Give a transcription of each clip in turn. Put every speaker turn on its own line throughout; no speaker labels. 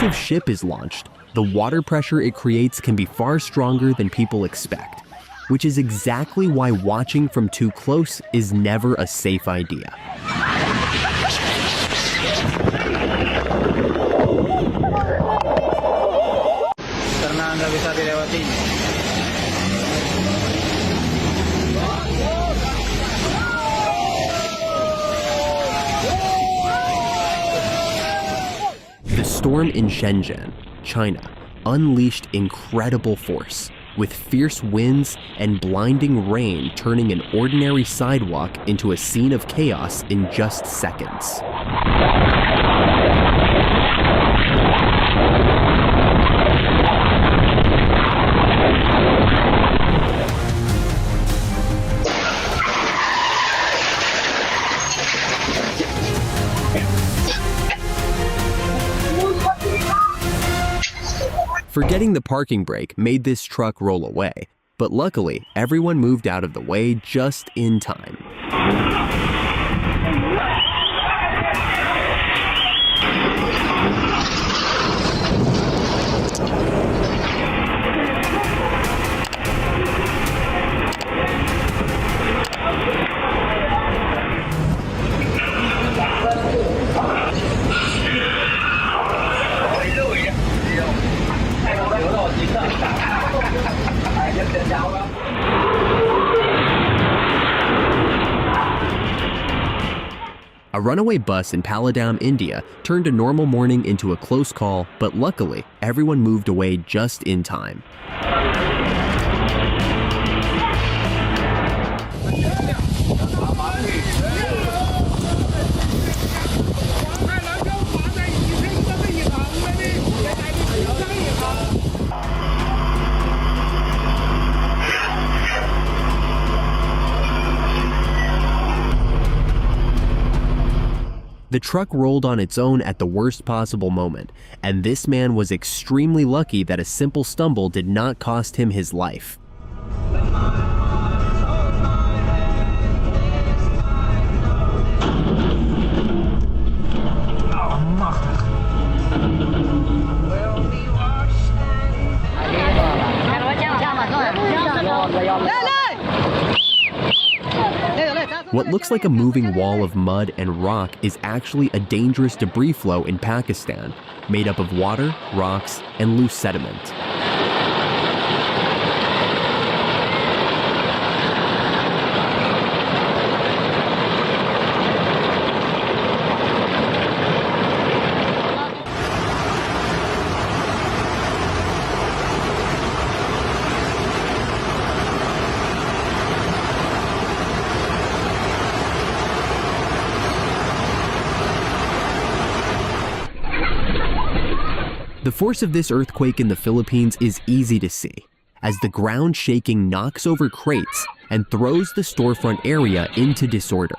massive ship is launched, the water pressure it creates can be far stronger than people expect, which is exactly why watching from too close is never a safe idea. The storm in Shenzhen, China, unleashed incredible force, with fierce winds and blinding rain turning an ordinary sidewalk into a scene of chaos in just seconds. Forgetting the parking brake made this truck roll away, but luckily, everyone moved out of the way just in time. A runaway bus in Paladam, India turned a normal morning into a close call, but luckily, everyone moved away just in time. The truck rolled on its own at the worst possible moment, and this man was extremely lucky that a simple stumble did not cost him his life. What looks like a moving wall of mud and rock is actually a dangerous debris flow in Pakistan, made up of water, rocks, and loose sediment. The force of this earthquake in the Philippines is easy to see, as the ground shaking knocks over crates and throws the storefront area into disorder.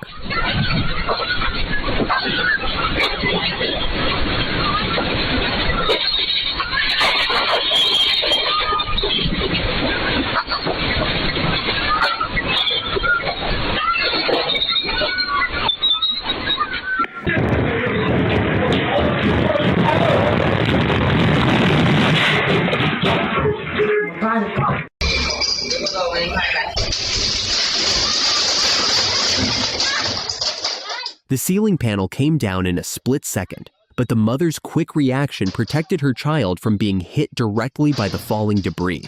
The ceiling panel came down in a split second, but the mother's quick reaction protected her child from being hit directly by the falling debris.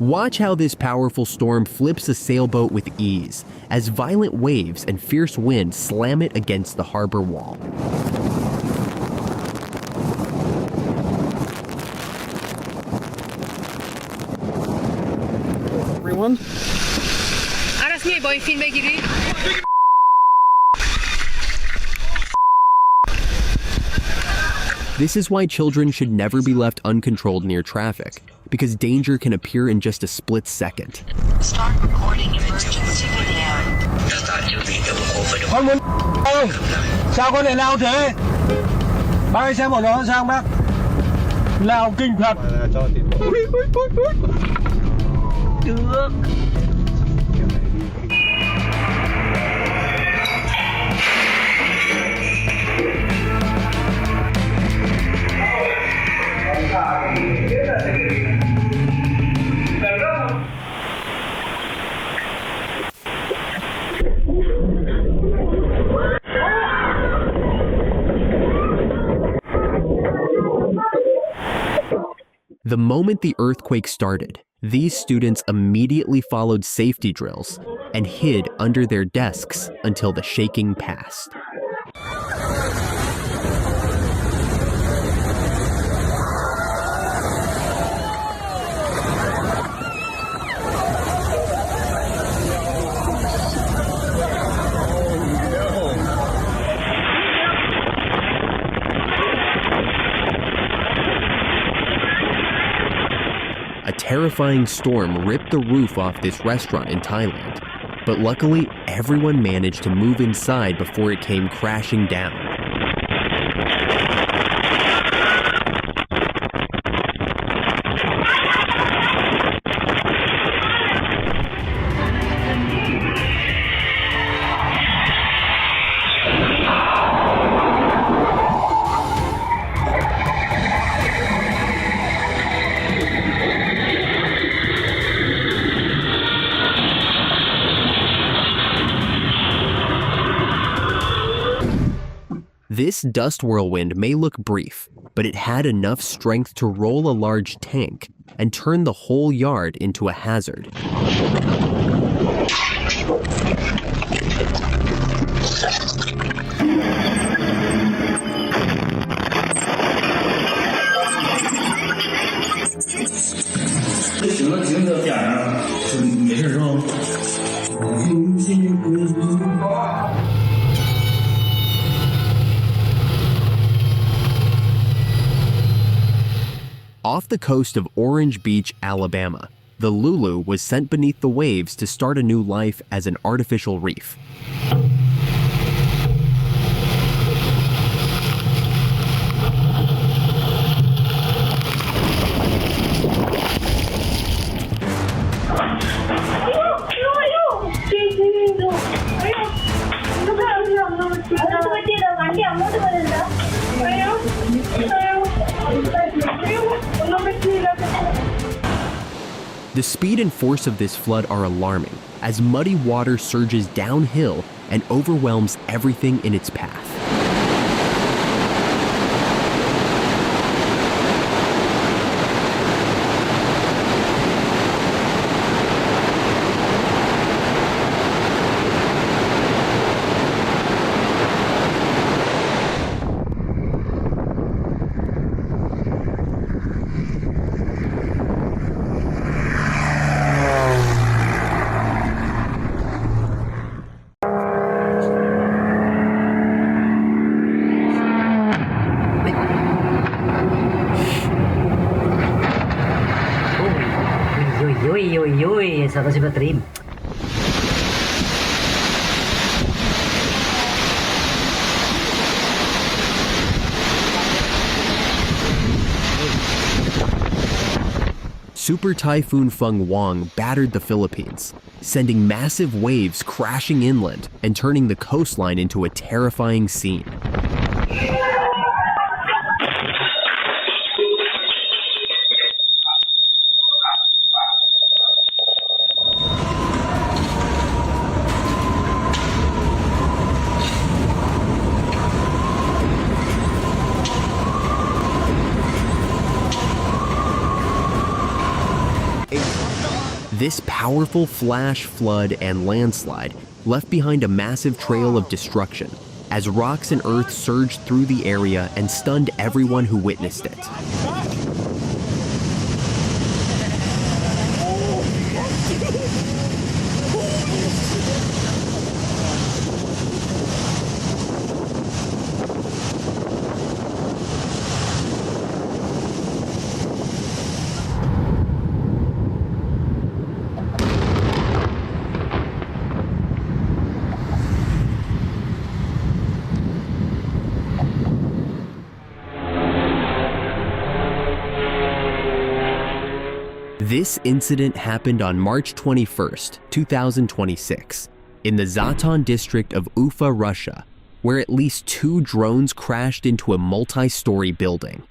Watch how this powerful storm flips a sailboat with ease, as violent waves and fierce wind slam it against the harbor wall.
Everyone?
This is why children should never be left uncontrolled near traffic, because danger can appear in just a split second.
Start recording emergency video.
Bác ơi, xem bọn nó sao bác? Lao kinh thật.
Cho tiến bộ.
Được.
The moment the earthquake started, these students immediately followed safety drills and hid under their desks until the shaking passed. A terrifying storm ripped the roof off this restaurant in Thailand, but luckily everyone managed to move inside before it came crashing down. This dust whirlwind may look brief, but it had enough strength to roll a large tank and turn the whole yard into a hazard. Off the coast of Orange Beach, Alabama, the Lulu was sent beneath the waves to start a new life as an artificial reef. The speed and force of this flood are alarming, as muddy water surges downhill and overwhelms everything in its path.
Sao kasi ba trim?
Super Typhoon Feng Wang battered the Philippines, sending massive waves crashing inland and turning the coastline into a terrifying scene. This powerful flash flood and landslide left behind a massive trail of destruction as rocks and earth surged through the area and stunned everyone who witnessed it. This incident happened on March 21st, 2026, in the Zaton district of Ufa, Russia, where at least 2 drones crashed into a multi-story building.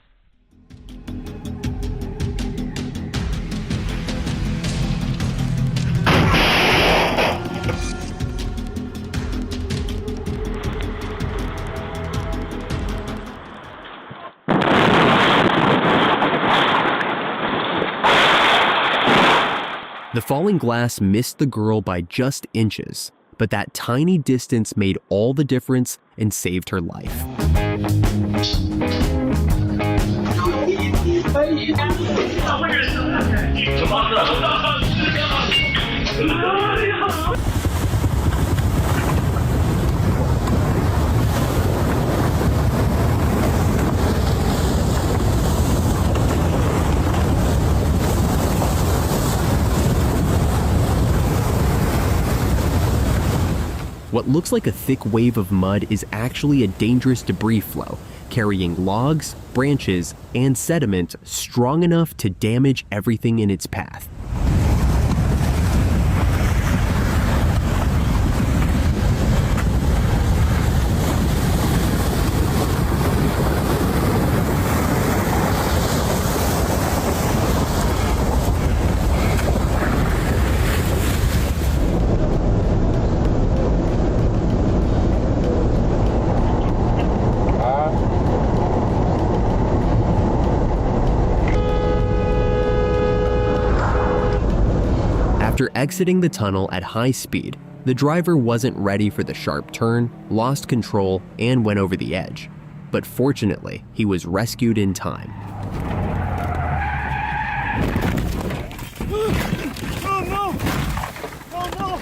The falling glass missed the girl by just inches, but that tiny distance made all the difference and saved her life. What looks like a thick wave of mud is actually a dangerous debris flow, carrying logs, branches, and sediment strong enough to damage everything in its path. After exiting the tunnel at high speed, the driver wasn't ready for the sharp turn, lost control, and went over the edge. But fortunately, he was rescued in time.
Oh no! Oh no!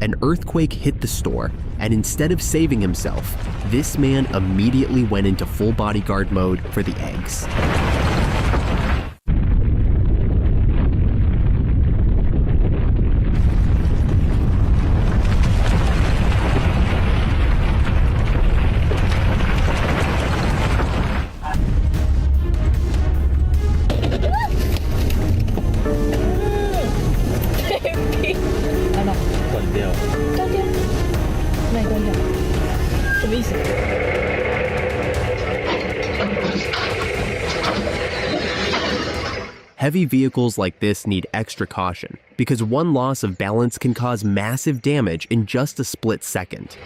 An earthquake hit the store, and instead of saving himself, this man immediately went into full bodyguard mode for the eggs. Heavy vehicles like this need extra caution because one loss of balance can cause massive damage in just a split second.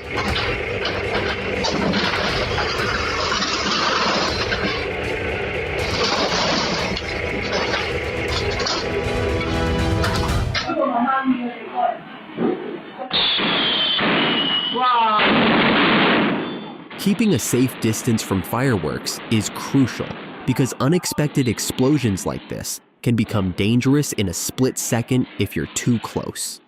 Keeping a safe distance from fireworks is crucial because unexpected explosions like this can become dangerous in a split second if you're too close.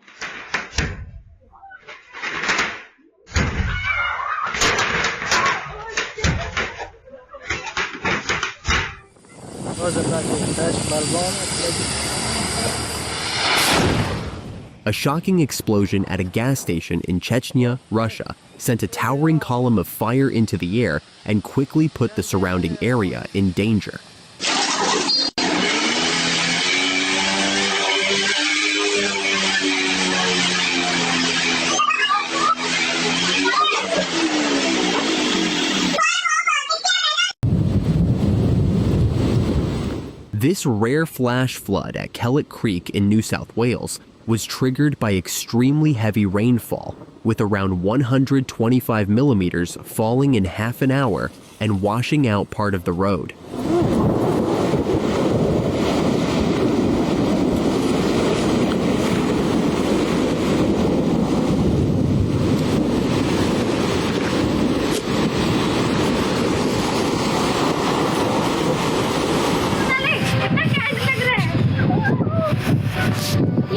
A shocking explosion at a gas station in Chechnya, Russia, sent a towering column of fire into the air and quickly put the surrounding area in danger. This rare flash flood at Kellock Creek in New South Wales was triggered by extremely heavy rainfall, with around 125 millimeters falling in half an hour and washing out part of the road.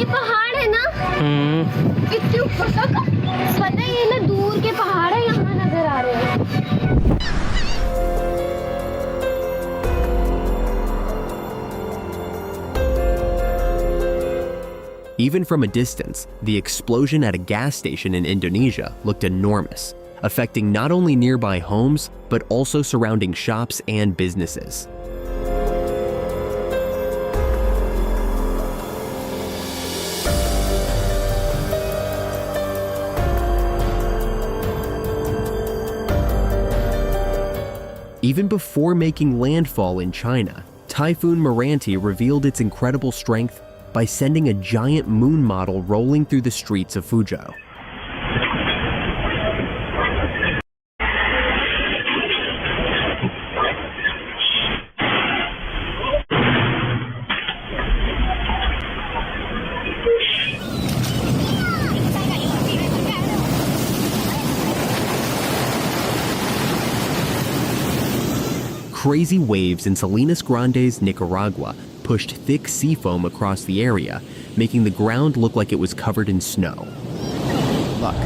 ये पहाड़ है ना इतने ऊपर तक पता है ये ना दूर के पहाड़ है यहाँ नजर आ रहे हैं
Even from a distance, the explosion at a gas station in Indonesia looked enormous, affecting not only nearby homes, but also surrounding shops and businesses. Even before making landfall in China, Typhoon Maranti revealed its incredible strength by sending a giant moon model rolling through the streets of Fuzhou. Crazy waves in Salinas Grande's Nicaragua pushed thick sea foam across the area, making the ground look like it was covered in snow. Look.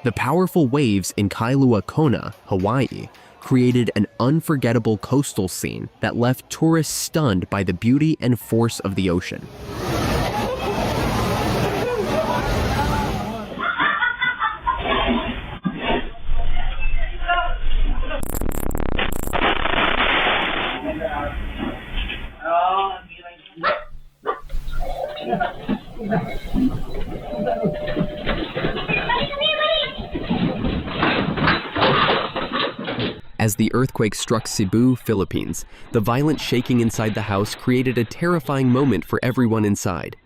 The powerful waves in Kailua Kona, Hawaii, created an unforgettable coastal scene that left tourists stunned by the beauty and force of the ocean. As the earthquake struck Cebu, Philippines, the violent shaking inside the house created a terrifying moment for everyone inside.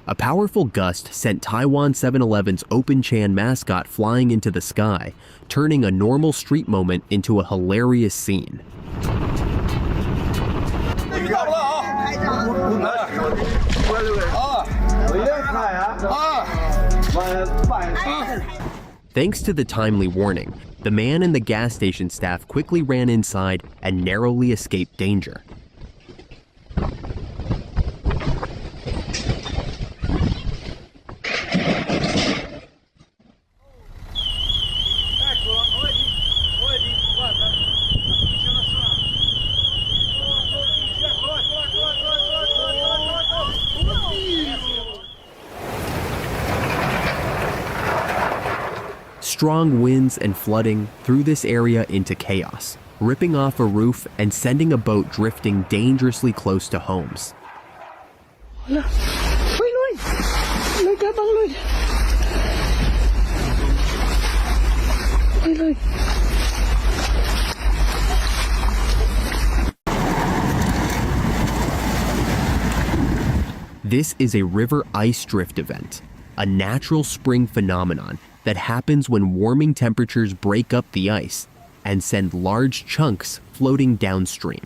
A powerful gust sent Taiwan 7-Eleven's Open Chan mascot flying into the sky, turning a normal street moment into a hilarious scene. Thanks to the timely warning, the man and the gas station staff quickly ran inside and narrowly escaped danger. Strong winds and flooding threw this area into chaos, ripping off a roof and sending a boat drifting dangerously close to homes. This is a river ice drift event, a natural spring phenomenon that happens when warming temperatures break up the ice and send large chunks floating downstream.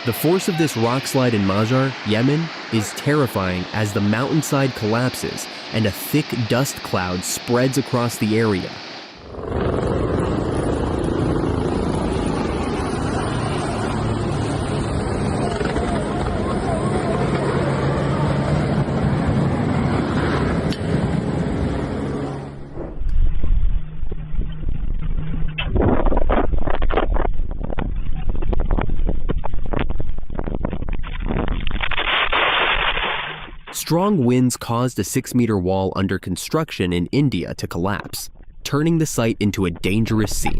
The force of this rock slide in Mazar, Yemen, is terrifying as the mountainside collapses and a thick dust cloud spreads across the area. Strong winds caused a 6-meter wall under construction in India to collapse, turning the site into a dangerous scene.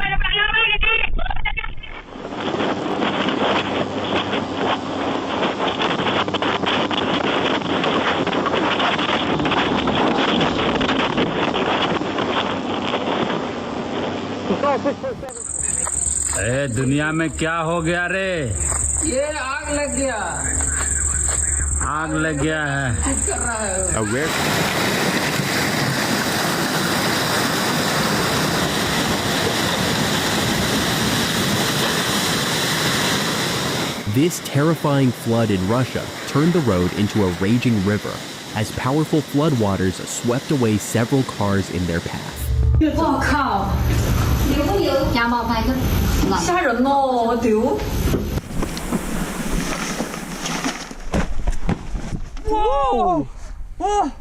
दुनिया में क्या हो गया रे?
ये आग लग गया।
आग लग गया है।
ठीक कर रहा है।
This terrifying flood in Russia turned the road into a raging river as powerful floodwaters swept away several cars in their path.
我靠！牙毛拍的，吓人哦！屌！
哇！哇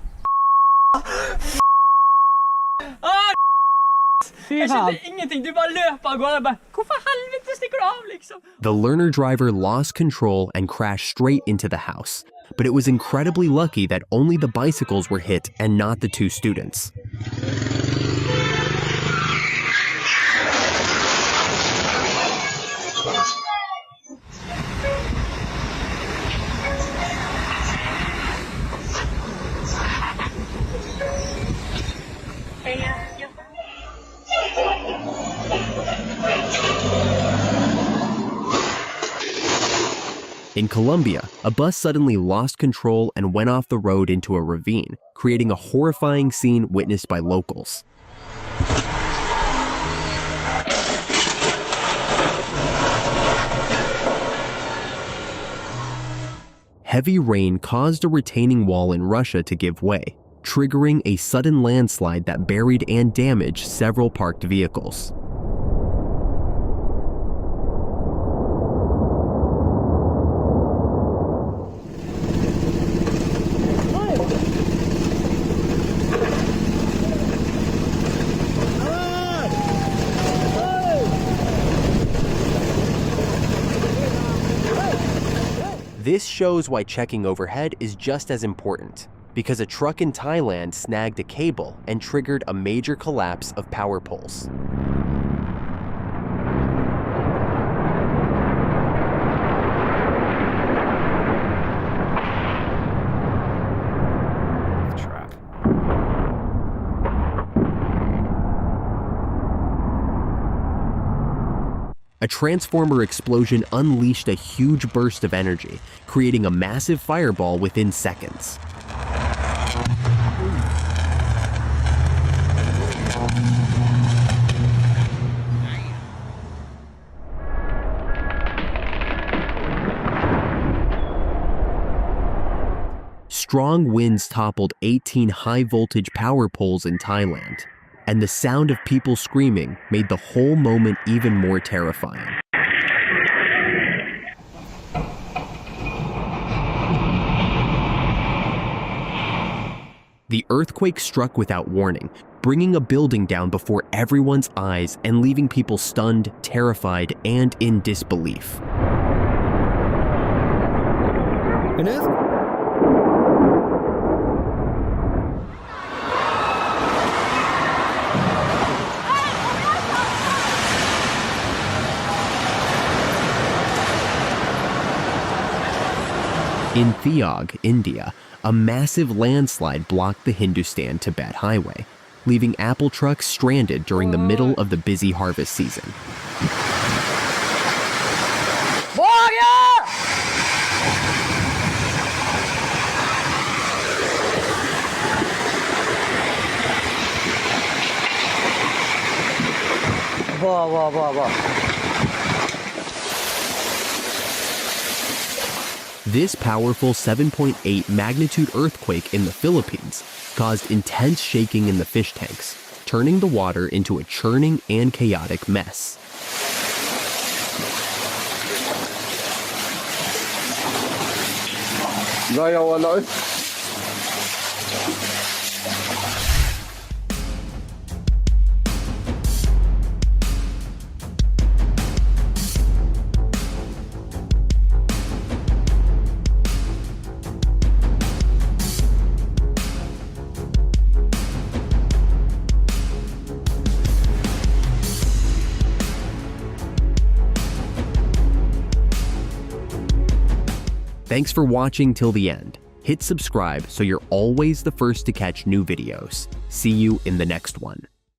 ！Jeg skjønte ingenting, du bare løp av gårde. Hvorfor helvete stikker du av, liksom?
The learner driver lost control and crashed straight into the house, but it was incredibly lucky that only the bicycles were hit and not the 2 students. In Colombia, a bus suddenly lost control and went off the road into a ravine, creating a horrifying scene witnessed by locals. Heavy rain caused a retaining wall in Russia to give way, triggering a sudden landslide that buried and damaged several parked vehicles. This shows why checking overhead is just as important, because a truck in Thailand snagged a cable and triggered a major collapse of power poles. A transformer explosion unleashed a huge burst of energy, creating a massive fireball within seconds. Strong winds toppled 18 high-voltage power poles in Thailand, and the sound of people screaming made the whole moment even more terrifying. The earthquake struck without warning, bringing a building down before everyone's eyes and leaving people stunned, terrified, and in disbelief. In Theog, India, a massive landslide blocked the Hindustan-Tibet highway, leaving apple trucks stranded during the middle of the busy harvest season. This powerful 7.8 magnitude earthquake in the Philippines caused intense shaking in the fish tanks, turning the water into a churning and chaotic mess. Thanks for watching till the end. Hit subscribe so you're always the first to catch new videos. See you in the next one.